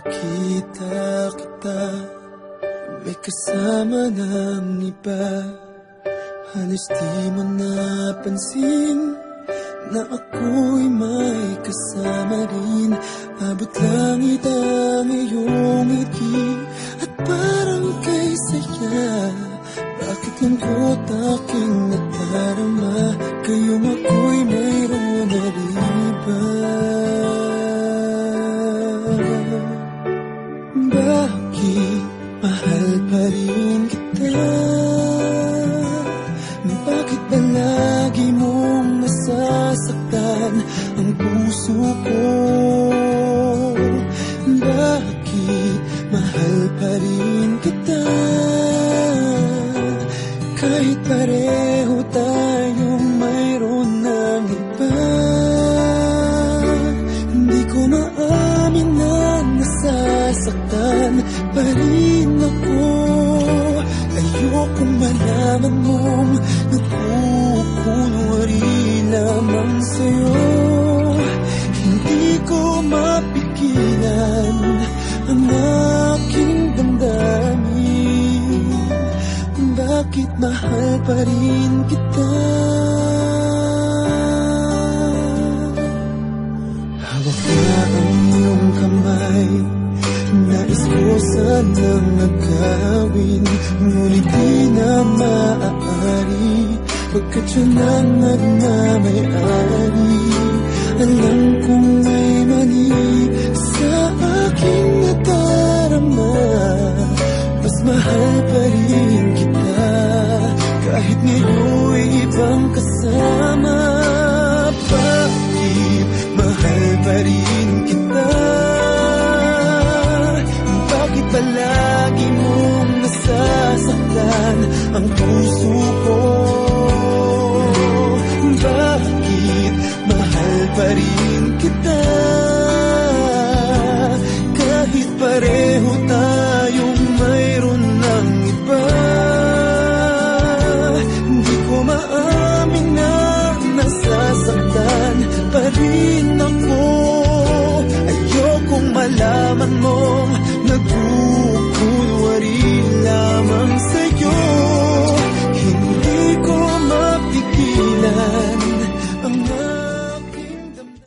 Nakita kita, may kasama ng iba. Halos di mo napansin na ako'y may kasama rin. Abot langit ang iyong ngiti at parang kay saya. Bakit lungkot aking nadarama, kayong ako'y mayroon na iba? Bakit mahal pa rin kita? Bakit ba lagi mong nasasaktan ang puso ko? Bakit mahal pa rin kita? Kahit pareho tayong mayroon ng iba. Hindi ko maamin na nasasaktan pa rin ako. Ayokong malaman mong nagkukunwari lamang sa'yo. Hindi ko mapigilan ang aking damdamin. Bakit mahal pa rin kita? Hawak na ang iyong kamay, nais ko sanang nagkawin, ngunit di na maaari, pagkat siya nang nagmamayari. Alam kong may mali sa aking